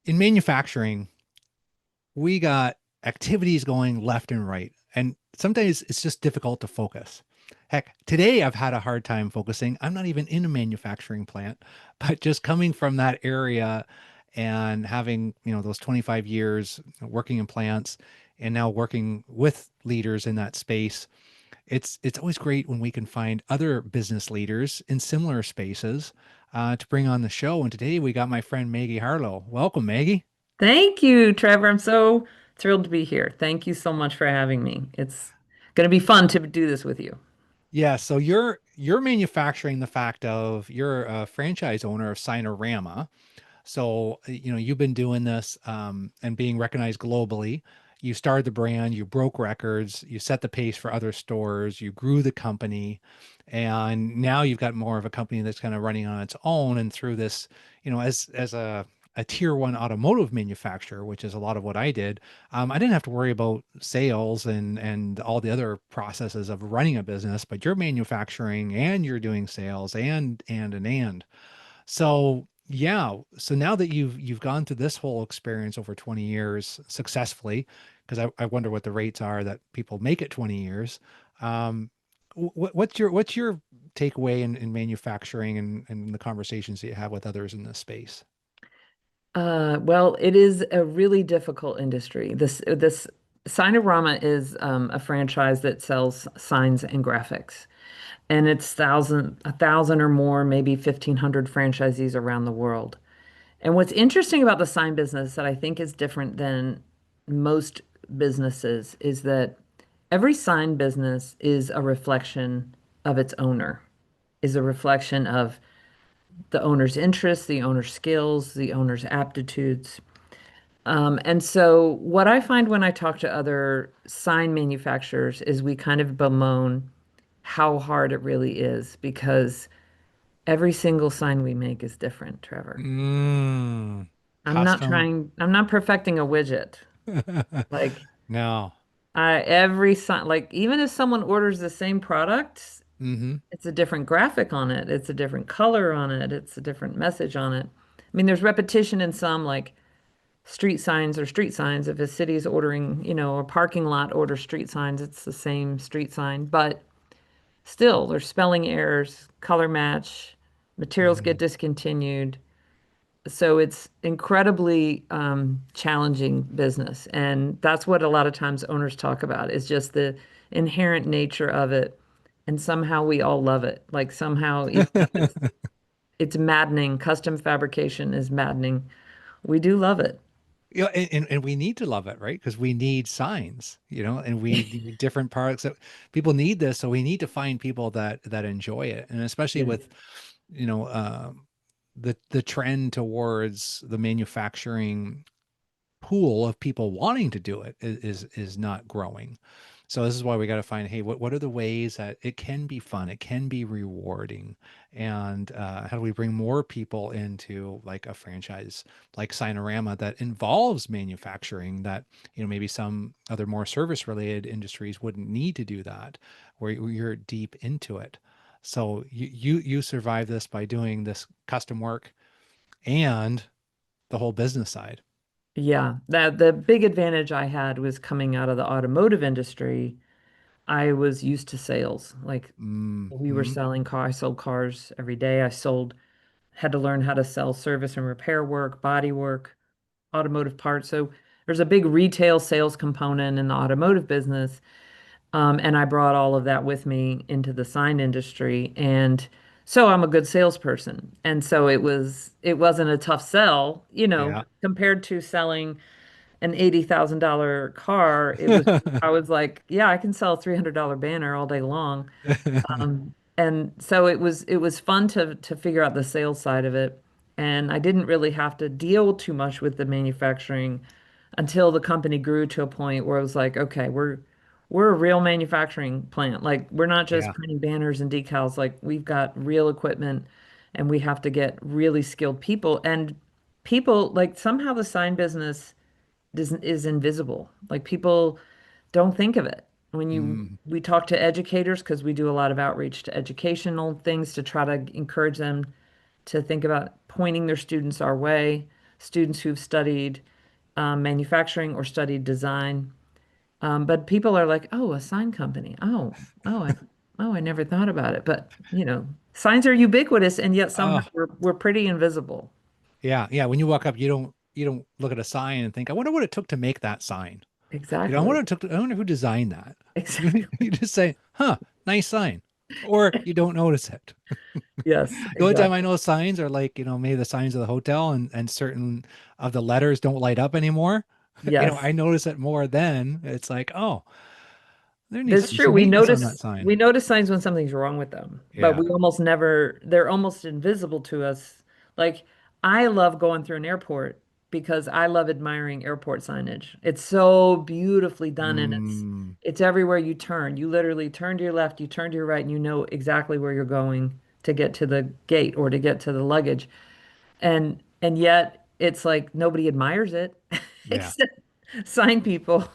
in manufacturing, we got activities going left and right. And sometimes it's just difficult to focus. Heck, today I've had a hard time focusing. I'm not even in a manufacturing plant, but just coming from that area and having, those 25 years working in plants and now working with leaders in that space, it's always great when we can find other business leaders in similar spaces to bring on the show. And today we got my friend Maggie Harlow. Welcome, Maggie. Thank you, Trevor. I'm so thrilled to be here. Thank you so much for having me. It's going to be fun to do this with you. Yeah, so you're manufacturing the fact of you're a franchise owner of Signarama. So, you've been doing this and being recognized globally. You started the brand, you broke records, you set the pace for other stores, you grew the company, and now you've got more of a company that's kind of running on its own. And through this, as a tier one automotive manufacturer, which is a lot of what I did, I didn't have to worry about sales and all the other processes of running a business, but you're manufacturing and you're doing sales and. So yeah, so now that you've gone through this whole experience over 20 years successfully, because I wonder what the rates are that people make it 20 years. Um, what's your takeaway in manufacturing and the conversations that you have with others in this space? Well, it is a really difficult industry. This Signarama is a franchise that sells signs and graphics, and it's a thousand or more, maybe 1,500 franchisees around the world. And what's interesting about the sign business that I think is different than most businesses is that every sign business is a reflection of its owner, is a reflection of the owner's interests, the owner's skills, the owner's aptitudes. And so, what I find when I talk to other sign manufacturers is we kind of bemoan how hard it really is because every single sign we make is different, Trevor. Mm, custom. I'm not perfecting a widget. Like, No. every sign, like, even if someone orders the same product, Mm-hmm. it's a different graphic on it, it's a different color on it, it's a different message on it. I mean, there's repetition in some, like, street signs or street signs. If a city is ordering, a parking lot orders street signs, it's the same street sign. But still, there's spelling errors, color match, materials Mm-hmm. get discontinued. So it's incredibly challenging business. And that's what a lot of times owners talk about is just the inherent nature of it. And somehow we all love it. Like somehow, even if it's maddening, custom fabrication is maddening. We do love it. Yeah, and we need to love it, right? Because we need signs, and we need different products that people need this, so we need to find people that enjoy it, and especially Yeah. with, you know, the trend towards the manufacturing pool of people wanting to do it is not growing. So this is why we got to find, hey, what are the ways that it can be fun, it can be rewarding, and how do we bring more people into like a franchise like Sinorama that involves manufacturing that maybe some other more service related industries wouldn't need to do that, where you're deep into it. So you survive this by doing this custom work and the whole business side. Yeah, that the big advantage I had was coming out of the automotive industry. I was used to sales. Like we were Mm-hmm. selling cars, I sold cars every day. Had to learn how to sell service and repair work, body work, automotive parts. So there's a big retail sales component in the automotive business. And I brought all of that with me into the sign industry. And so I'm a good salesperson. And so it wasn't a tough sell, Yeah. compared to selling an $80,000 car. It was, I was like, yeah, I can sell a $300 banner all day long. And so it was fun to figure out the sales side of it. And I didn't really have to deal too much with the manufacturing until the company grew to a point where it was like, okay, we're a real manufacturing plant. Like we're not just Yeah. printing banners and decals. Like we've got real equipment and we have to get really skilled people. And people like somehow the sign business is invisible. Like people don't think of it. Mm. We talk to educators because we do a lot of outreach to educational things to try to encourage them to think about pointing their students our way. students who've studied manufacturing or studied design. But people are like, oh, a sign company. I never thought about it. But, signs are ubiquitous, and yet somehow Oh, we're pretty invisible. yeah, yeah. When you walk up, you don't look at a sign and think, I wonder what it took to make that sign. I Exactly. wonder what it took I wonder who designed that. You Exactly. just say, huh, nice sign. Or you don't notice it. Yes, The only time I exactly. know signs are like, maybe the signs of the hotel and certain of the letters don't light up anymore. Yes. I notice it more then. It's like, oh, there needs to That's be true. some We maintenance on that notice sign. we notice signs when something's wrong with them, but Yeah. we almost never, they're almost invisible to us. Like I love going through an airport because I love admiring airport signage. It's so beautifully done and it's Mm, it's everywhere you turn. You literally turn to your left, you turn to your right, and you know exactly where you're going to get to the gate or to get to the luggage. And yet it's like nobody admires it yeah. except sign people.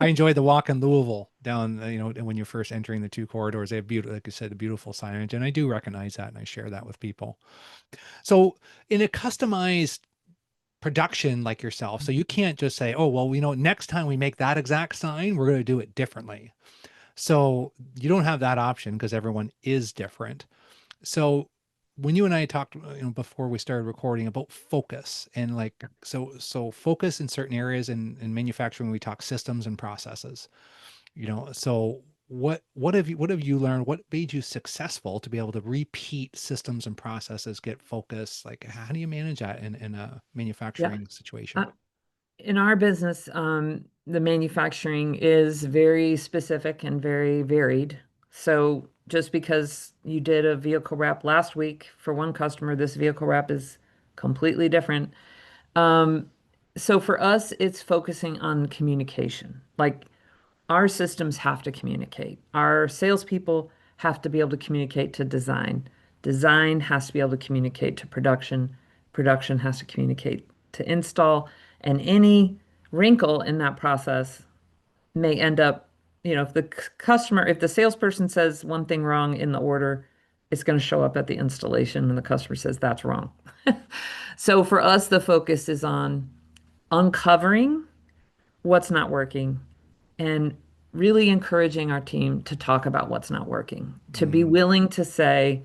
I enjoyed the walk in Louisville down, when you're first entering the two corridors. They have beautiful, like you said, the beautiful signage, and I do recognize that, and I share that with people. So, in a customized production like yourself, so you can't just say, "Oh, well, next time we make that exact sign, we're going to do it differently." So you don't have that option because everyone is different. So when you and I talked, before we started recording about focus and like, so focus in certain areas in manufacturing, we talk systems and processes, so what have you learned? What made you successful to be able to repeat systems and processes, get focus? Like, how do you manage that in a Yeah. manufacturing situation? Uh, In our business, the manufacturing is very specific and very varied. So just because you did a vehicle wrap last week for one customer, this vehicle wrap is completely different. Um, so for us, it's focusing on communication. Like our systems have to communicate. Our salespeople have to be able to communicate to design. Design has to be able to communicate to production. Production has to communicate to install. And any wrinkle in that process may end up, if the customer, if the salesperson says one thing wrong in the order, it's going to show up at the installation and the customer says that's wrong. So for us, the focus is on uncovering what's not working and really encouraging our team to talk about what's not working, to be Mm, willing to say,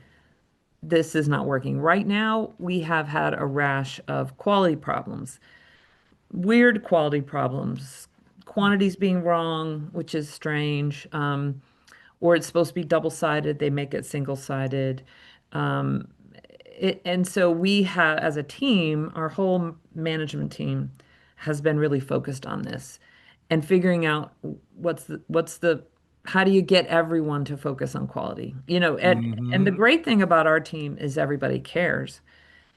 this is not working. Right now, we have had a rash of quality problems, weird quality problems, quantities being wrong, which is strange, or it's supposed to be double-sided, they make it single-sided. Um, and so we have, as a team, our whole management team has been really focused on this and figuring out what's the how do you get everyone to focus on quality? And the hmm great thing about our team is everybody cares.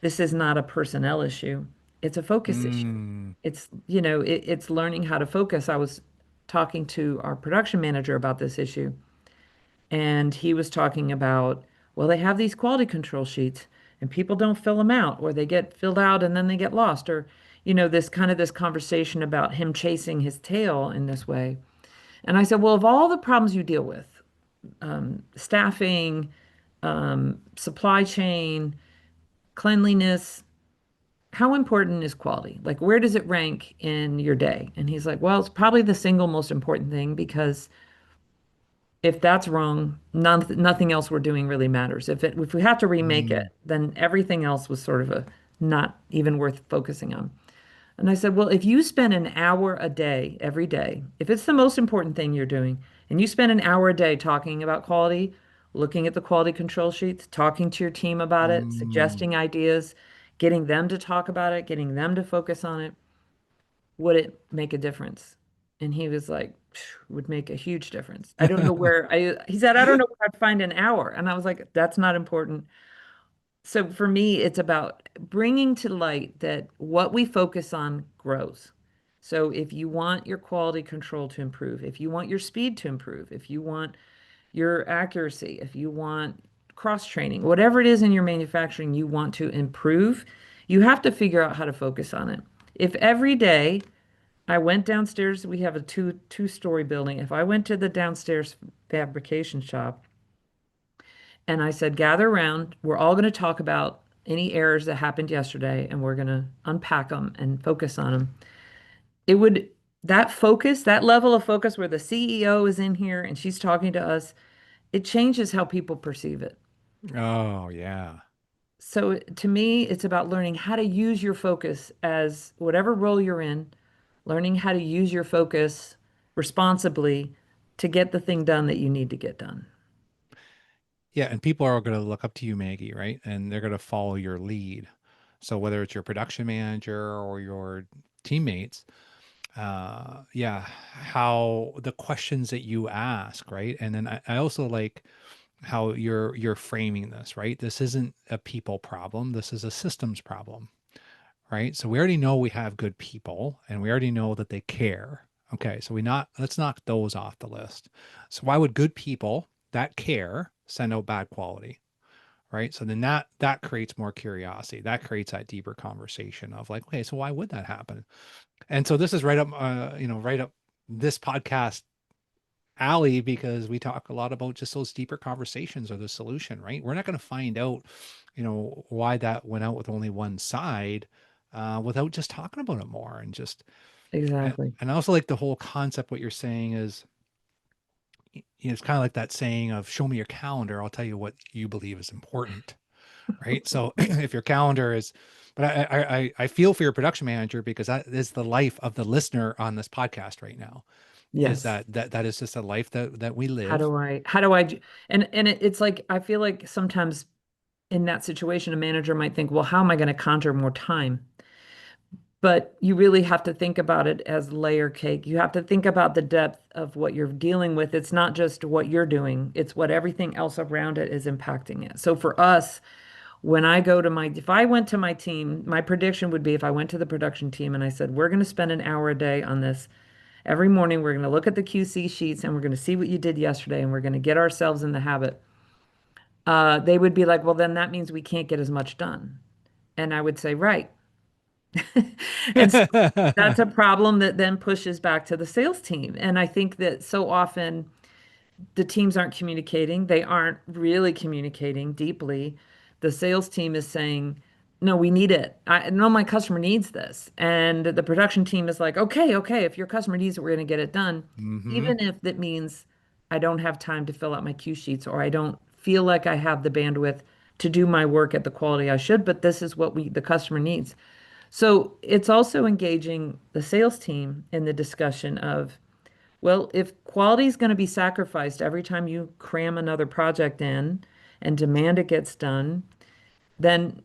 This is not a personnel issue. It's a focus issue. mm, It's learning how to focus. I was talking to our production manager about this issue, and he was talking about, well, they have these quality control sheets and people don't fill them out, or they get filled out and then they get lost, or, this conversation about him chasing his tail in this way. And I said, well, of all the problems you deal with, staffing, supply chain, cleanliness, how important is quality? Like, where does it rank in your day? And he's like, well, it's probably the single most important thing because if that's wrong, nothing else we're doing really matters. If we have to remake it, mm, then everything else was sort of a not even worth focusing on. And I said, well, if you spend an hour a day, every day, if it's the most important thing you're doing, and you spend an hour a day talking about quality, looking at the quality control sheets, talking to your team about it, mm. suggesting ideas, getting them to talk about it, getting them to focus on it, would it make a difference? And he was like, would make a huge difference. I don't know where he said, I don't know where I'd find an hour. And I was like, that's not important. So for me, it's about bringing to light that what we focus on grows. So if you want your quality control to improve, if you want your speed to improve, if you want your accuracy, if you want cross training, whatever it is in your manufacturing you want to improve, you have to figure out how to focus on it. If every day I went downstairs, we have a two-story building. If I went to the downstairs fabrication shop and I said, gather around, we're all going to talk about any errors that happened yesterday, and we're going to unpack them and focus on them. It would, that focus, that level of focus where the CEO is in here and she's talking to us, it changes how people perceive it. Oh, yeah. So to me, it's about learning how to use your focus as whatever role you're in, learning how to use your focus responsibly to get the thing done that you need to get done. Yeah, and people are going to look up to you, Maggie, right? And they're going to follow your lead. So whether it's your production manager or your teammates, yeah, how the questions that you ask, right? And then I also like how you're framing this, right? This isn't a people problem. This is a systems problem, right? So we already know we have good people and we already know that they care. Okay, so let's knock those off the list. So why would good people that care send out bad quality? Right. So then that creates more curiosity. That creates that deeper conversation of like, okay, so why would that happen? And so this is right up right up this podcast alley because we talk a lot about just those deeper conversations or the solution, right? We're not going to find out, why that went out with only one side without just talking about it more and just Exactly. and I also like the whole concept. What you're saying is, it's kind of like that saying of show me your calendar. I'll tell you what you believe is important. Right. So if your calendar is, but I feel for your production manager because that is the life of the listener on this podcast right now. Is Yes. that is just a life that we live. How do I, and it's like, I feel like sometimes in that situation, a manager might think, well, how am I going to conjure more time? But you really have to think about it as layer cake. You have to think about the depth of what you're dealing with. It's not just what you're doing, it's what everything else around it is impacting it. So for us, when I go to my, if I went to my team, my prediction would be if I went to the production team and I said, we're going to spend an hour a day on this. Every morning, we're going to look at the QC sheets and we're going to see what you did yesterday and we're going to get ourselves in the habit. They would be like, well, then that means we can't get as much done. And I would say, right. And so that's a problem that then pushes back to the sales team. And I think that so often the teams aren't communicating. They aren't really communicating deeply. The sales team is saying, no, we need it. I know my customer needs this. And the production team is like, okay, okay, if your customer needs it, we're going to get it done. Mm-hmm. Even if that means I don't have time to fill out my Q sheets or I don't feel like I have the bandwidth to do my work at the quality I should, but this is what the customer needs. So it's also engaging the sales team in the discussion of, well, if quality is going to be sacrificed every time you cram another project in and demand it gets done, then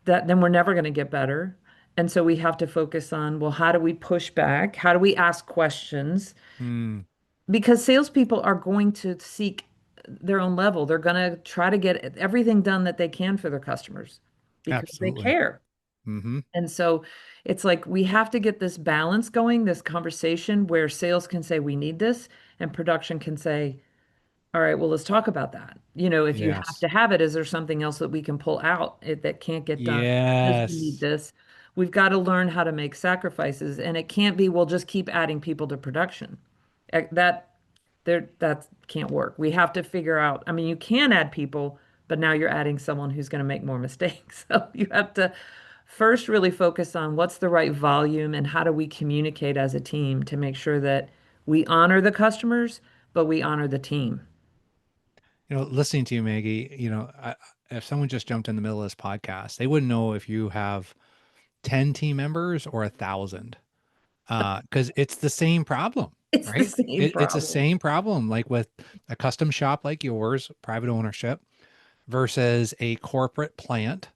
then we're never going to get better. And so we have to focus on, well, how do we push back? How do we ask questions? Mm, Because salespeople are going to seek their own level. They're going to try to get everything done that they can for their customers because they absolutely. care. Mm-hmm. And so it's like we have to get this balance going, this conversation where sales can say, we need this, and production can say, all right, well, let's talk about that. If you have Yes. to have it, is there something else that we can pull out that can't get done because we need Yes. this? We've got to learn how to make sacrifices, and it can't be, we'll just keep adding people to production. That that can't work. We have to figure out, I mean, you can add people, but now you're adding someone who's going to make more mistakes. So you have to first really focus on what's the right volume and how do we communicate as a team to make sure that we honor the customers, but we honor the team. Listening to you, Maggie, if someone just jumped in the middle of this podcast, they wouldn't know if you have 10 team members or 1,000. Because it's the same problem, It's the right? same It's the problem. same problem, like with a custom shop like yours, private ownership, versus a corporate plant.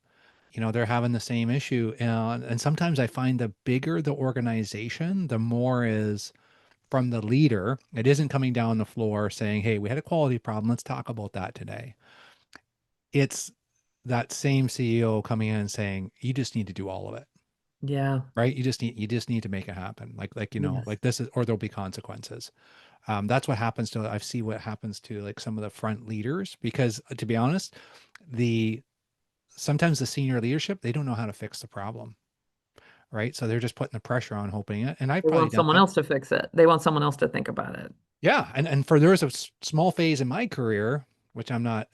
They're having the same issue. And sometimes I find the bigger the organization, the more is from the leader. It isn't coming down the floor saying, hey, we had a quality problem. Let's talk about that today. It's that same CEO coming in and saying, you just need to do all of it. Yeah. Right. You just need to make it happen. Yes. Like this is, or there'll be consequences. That's what happens to, I see what happens to like some of the front leaders, because to be honest, the, sometimes the senior leadership, they don't know how to fix the problem. Right. So they're just putting the pressure on, hoping it. And I've They probably want done, someone else to fix it. They want someone else to think about it. yeah. And for, there was a small phase in my career, which I'm not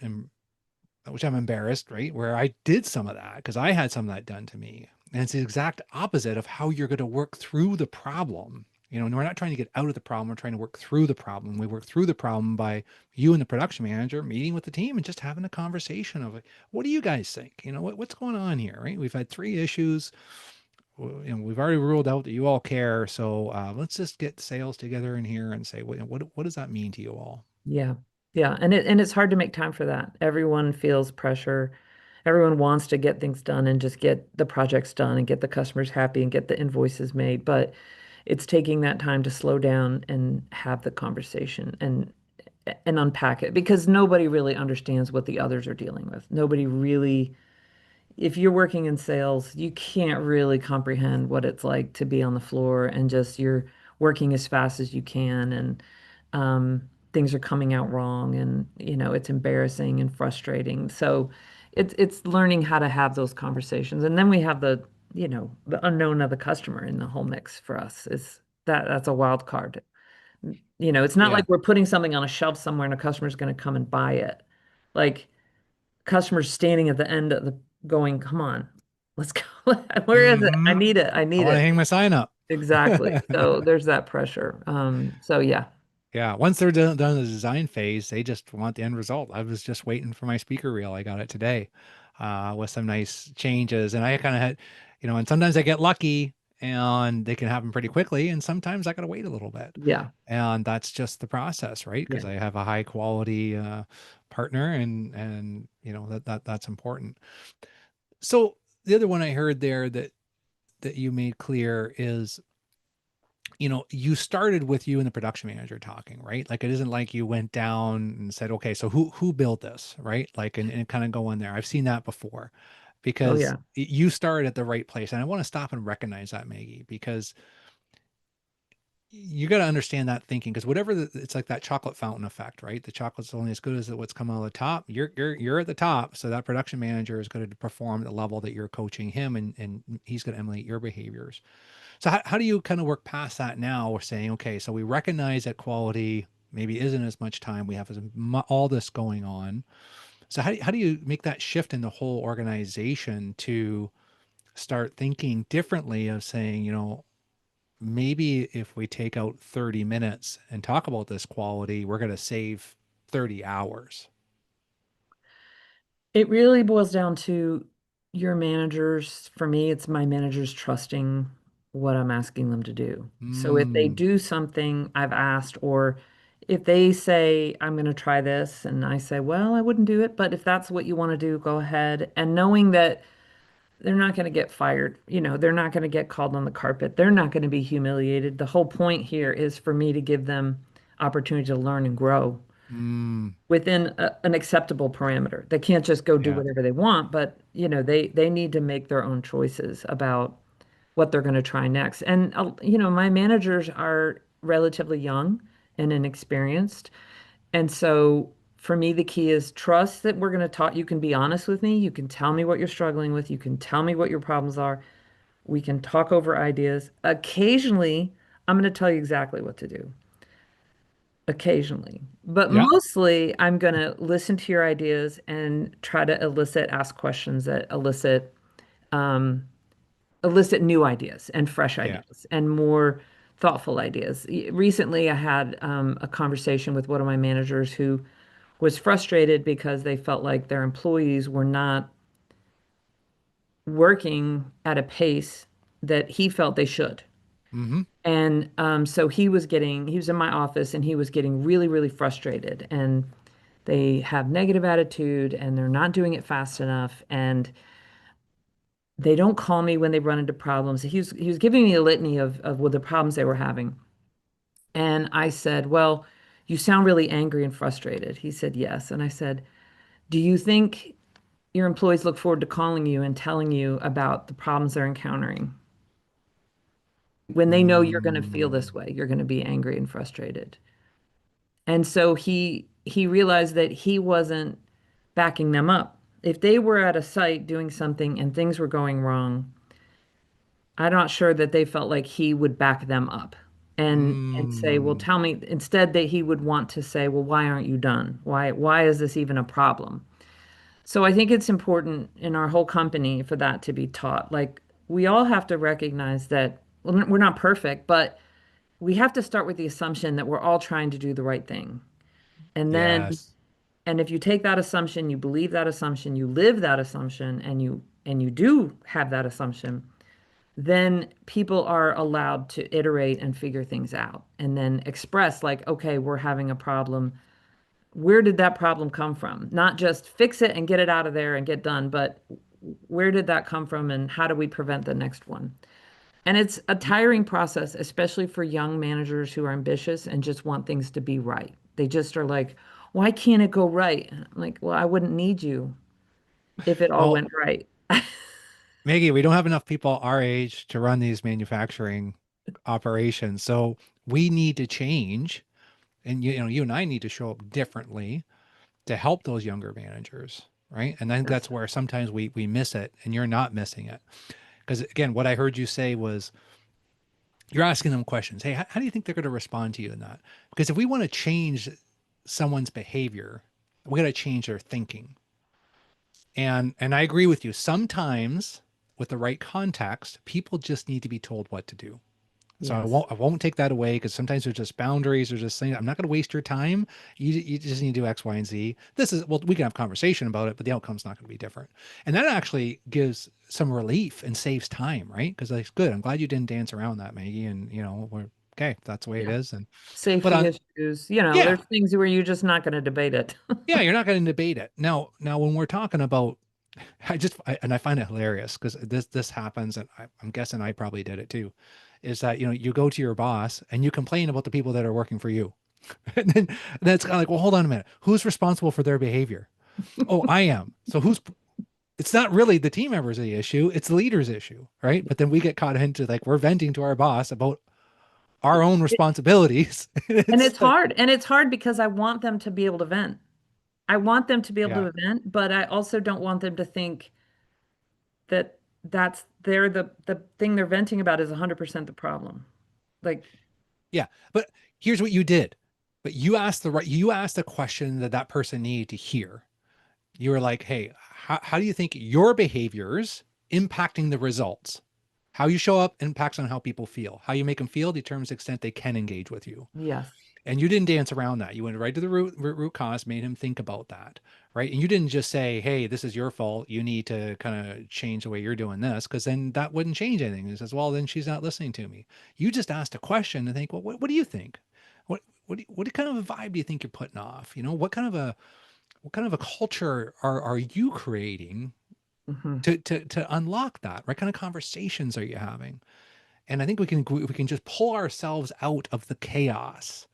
which I'm embarrassed, right? Where I did some of that because I had some of that done to me. And it's the exact opposite of how you're going to work through the problem. You know, and we're not trying to get out of the problem. We're trying to work through the problem. We work through the problem by you and the production manager meeting with the team and just having a conversation of like, what do you guys think? You know, what's going on here, right? We've had three issues. You know, we've already ruled out that you all care. So let's just get sales together in here and say, what does that mean to you all? Yeah. Yeah. And it's hard to make time for that. Everyone feels pressure. Everyone wants to get things done and just get the projects done and get the customers happy and get the invoices made. But it's taking that time to slow down and have the conversation and unpack it because nobody really understands what the others are dealing with. Nobody really, if you're working in sales, you can't really comprehend what it's like to be on the floor and just you're working as fast as you can and things are coming out wrong and it's embarrassing and frustrating. So it's learning how to have those conversations. And then we have the unknown of the customer in the whole mix for us is that's a wild card. It's not Yeah. like we're putting something on a shelf somewhere and a customer's going to come and buy it. Like customers standing at the end of the going, come on, let's go. Where is it? I Hmm. need it. I I need want to it. hang my sign up. Exactly. So there's that pressure. So yeah. Yeah, once they're done the design phase, they just want the end result. I was just waiting for my speaker reel. I got it today, with some nice changes. And I kind of had, you know, and sometimes I get lucky and they can happen pretty quickly. And sometimes I got to wait a little bit. Yeah. And that's just the process, right? Because Yeah. I have a high quality partner and you know that's important. So the other one I heard there that you made clear is, you know, you started with you and the production manager talking, right? Like it isn't like you went down and said, okay, so who built this, right? Like and kind of go in there. I've seen that before Oh because yeah. you started at the right place. And I want to stop and recognize that, Maggie, because you got to understand that thinking because it's like that chocolate fountain effect, right? The chocolate's only as good as what's coming out of the top. You're at the top, so that production manager is going to perform at the level that you're coaching him, and he's going to emulate your behaviors. So how do you kind of work past that now? We're saying, okay, so we recognize that quality maybe isn't as much time. We have all this going on. So how do you make that shift in the whole organization to start thinking differently of saying, you know, maybe if we take out 30 minutes and talk about this quality, we're going to save 30 hours. It really boils down to your managers. For me, it's my managers trusting what I'm asking them to do. So if they Mm, do something I've asked, or if they say, I'm going to try this, and I say, well, I wouldn't do it, but if that's what you want to do, go ahead. And knowing that they're not going to get fired, they're not going to get called on the carpet, they're not going to be humiliated. The whole point here is for me to give them opportunity to learn and grow mm, within an acceptable parameter. They can't just go do yeah. whatever they want, but they need to make their own choices about what they're going to try next. And my managers are relatively young and inexperienced. And so for me, the key is trust that we're going to talk. You can be honest with me. You can tell me what you're struggling with. You can tell me what your problems are. We can talk over ideas. Occasionally, I'm going to tell you exactly what to do occasionally. But Yeah. mostly, I'm going to listen to your ideas and try to ask questions that elicit new ideas and fresh Yeah. ideas and more thoughtful ideas. Recently, I had a conversation with one of my managers who was frustrated because they felt like their employees were not working at a pace that he felt they should. Mm-hmm. And so he was in my office and he was getting really, really frustrated. And they have negative attitude and they're not doing it fast enough. And they don't call me when they run into problems. He was giving me a litany of what the problems they were having. And I said, well, you sound really angry and frustrated. He said, yes. And I said, do you think your employees look forward to calling you and telling you about the problems they're encountering when they know you're going to feel Mm, this way? You're going to be angry and frustrated. And so he realized that he wasn't backing them up. If they were at a site doing something and things were going wrong, I'm not sure that they felt like he would back them up and say, "Well, mm, tell me." Instead, that he would want to say, "Well, why aren't you done? Why is this even a problem?" So I think it's important in our whole company for that to be taught. Like we all have to recognize that well, we're not perfect, but we have to start with the assumption that we're all trying to do the right thing. And then, Yes. and if you take that assumption, you believe that assumption, you live that assumption, and you do have that assumption, then people are allowed to iterate and figure things out and then express like, okay, we're having a problem. Where did that problem come from? Not just fix it and get it out of there and get done, but where did that come from and how do we prevent the next one? And it's a tiring process, especially for young managers who are ambitious and just want things to be right. They just are like, why can't it go right? I'm like, well, I wouldn't need you if it all Well, went right. Maggie, we don't have enough people our age to run these manufacturing operations. So we need to change. And you and I need to show up differently to help those younger managers, right? And I think Yes. that's where sometimes we miss it, and you're not missing it. Because again, what I heard you say was you're asking them questions. Hey, how do you think they're going to respond to you in that? Because if we want to change someone's behavior, we got to change their thinking. And I agree with you. Sometimes with the right context, people just need to be told what to do. So Yes. I won't take that away because sometimes there's just boundaries. There's just saying I'm not going to waste your time. You just need to do X, Y, and Z. This is well, we can have conversation about it, but the outcome's not going to be different. And that actually gives some relief and saves time, right? Because like, good. I'm glad you didn't dance around that, Maggie. And we're okay. That's the way it Yeah. is. And but Safety on issues, yeah, there's things where you're just not going to debate it. yeah, you're not going to debate it. Now when we're talking about and I find it hilarious because this happens, and I'm guessing I probably did it too. Is that you go to your boss and you complain about the people that are working for you, and then it's kind of like, well, hold on a minute, who's responsible for their behavior? Oh, I am. So who's? It's not really the team members the issue; it's the leader's issue, right? But then we get caught into like we're venting to our boss about our own responsibilities. And It's it's like, hard. And it's hard because I want them to be able to vent. I want them to be able yeah, to vent, but I also don't want them to think that that's the thing they're venting about is 100% the problem. Like, yeah. But here's what you did. But you asked the question that that person needed to hear. You were like, hey, how do you think your behaviors impacting the results? How you show up impacts on how people feel. How you make them feel determines the extent they can engage with you. yes. And you didn't dance around that. You went right to the root cause, made him think about that, right? And you didn't just say, "Hey, this is your fault. You need to kind of change the way you're doing this," because then that wouldn't change anything. He says, "Well, then she's not listening to me." You just asked a question and think, "Well, what do you think? What kind of a vibe do you think you're putting off? What kind of a culture are you creating Hmm. to unlock that? What kind of conversations are you having?" And I think we can just pull ourselves out of the chaos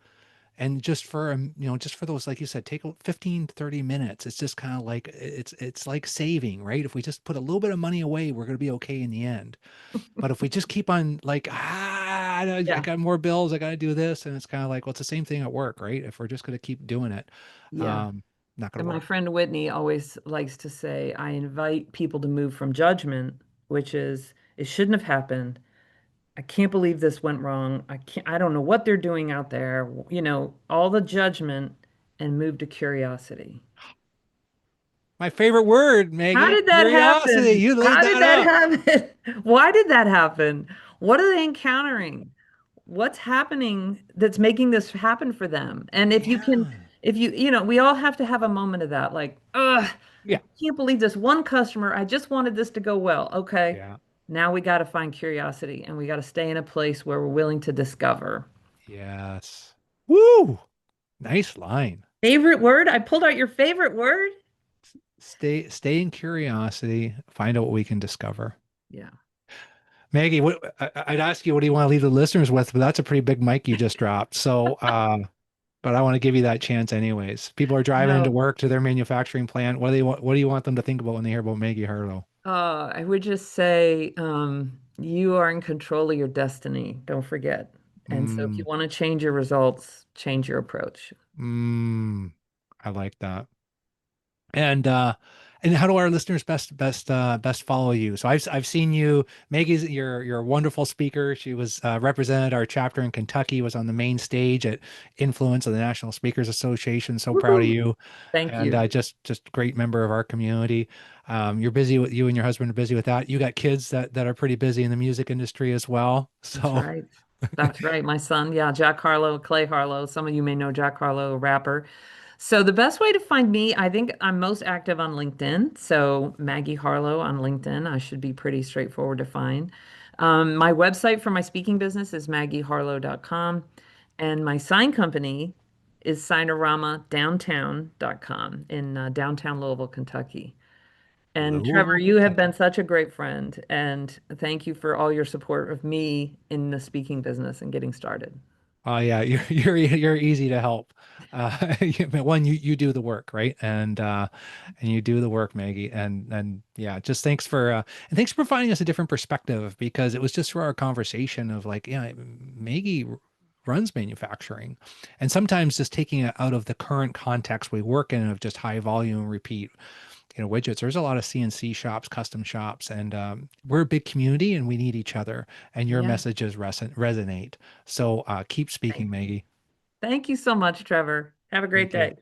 and just for just for those, like you said, take 15 30 minutes. It's just kind of like it's like saving, right? If we just put a little bit of money away, we're going to be okay in the end. But if we just keep on like I Yeah. got more bills, I got to do this, and it's kind of like, well, it's the same thing at work, right? If we're just going to keep doing it, Yeah. um not going And to my work. friend Whitney always likes to say, I invite people to move from judgment, which is, it shouldn't have happened. I can't believe this went wrong. I don't know what they're doing out there, all the judgment and move to curiosity. My favorite word, How Maggie, did that curiosity. happen? You laid How did that that up. happen? Why did that happen? What are they encountering? What's happening that's making this happen for them? And if you can, Yeah. if we all have to have a moment of that, like, ugh, I Yeah. can't believe this one customer. I just wanted this to go well. Okay. Yeah. Now we got to find curiosity and we got to stay in a place where we're willing to discover. Yes. Woo. Nice line. Favorite word? I pulled out your favorite word. Stay in curiosity, find out what we can discover. Yeah. Maggie, I'd ask you, what do you want to leave the listeners with? But that's a pretty big mic you just dropped. So, but I want to give you that chance anyways. People are driving into No. work to their manufacturing plant. What do you want them to think about when they hear about Maggie Harlow? I would just say you are in control of your destiny. Don't forget. And so if you Mm, want to change your results, change your approach. mm, I like that. And And how do our listeners best follow you? So I've seen you. Maggie's you're a wonderful speaker. She was represented our chapter in Kentucky, was on the main stage at Influence of the National Speakers Association. So proud of Woohoo! you, Thank and you. just great member of our community. You're busy with you and your husband are busy with that. You got kids that are pretty busy in the music industry as well. That's So right. That's right. My son, yeah, Jack Harlow, Clay Harlow. Some of you may know Jack Harlow, a rapper. So the best way to find me, I think I'm most active on LinkedIn. So Maggie Harlow on LinkedIn, I should be pretty straightforward to find. My website for my speaking business is maggieharlow.com. And my sign company is signaramadowntown.com in downtown Louisville, Kentucky. And Trevor, Louisville, you have been Kentucky. such a great friend, and thank you for all your support of me in the speaking business and getting started. Oh yeah, you're easy to help. But one, you do the work, right? And you do the work, Maggie. And yeah, just and thanks for providing us a different perspective because it was just for our conversation of like, yeah, Maggie runs manufacturing, and sometimes just taking it out of the current context we work in of just high volume repeat, widgets. There's a lot of CNC shops, custom shops, and we're a big community and we need each other. And your Yeah, messages resonate. So keep speaking, thank you. Maggie. Thank you so much, Trevor. Have a Take great care. day.